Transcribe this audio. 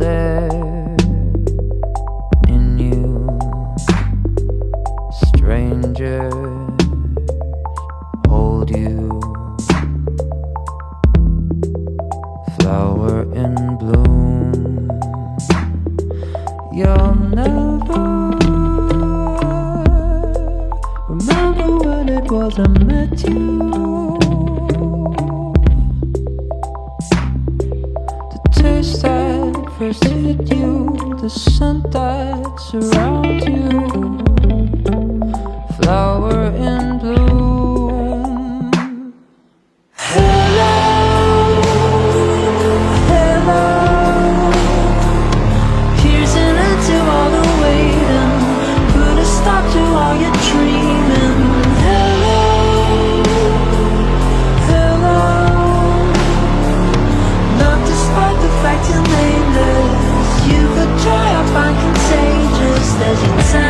cold air in you. Strangers hold you. Flower in bloom. You'll never remember when it was I met you. The taste that first hit you, the scent that surrounds you. Flower in bloom. Hello, hello. Here's an end to all the waiting. Put a stop to all your dreaming. Hello, hello. Not despite the fact you're nameless. You could try, I find contagious. There's your time.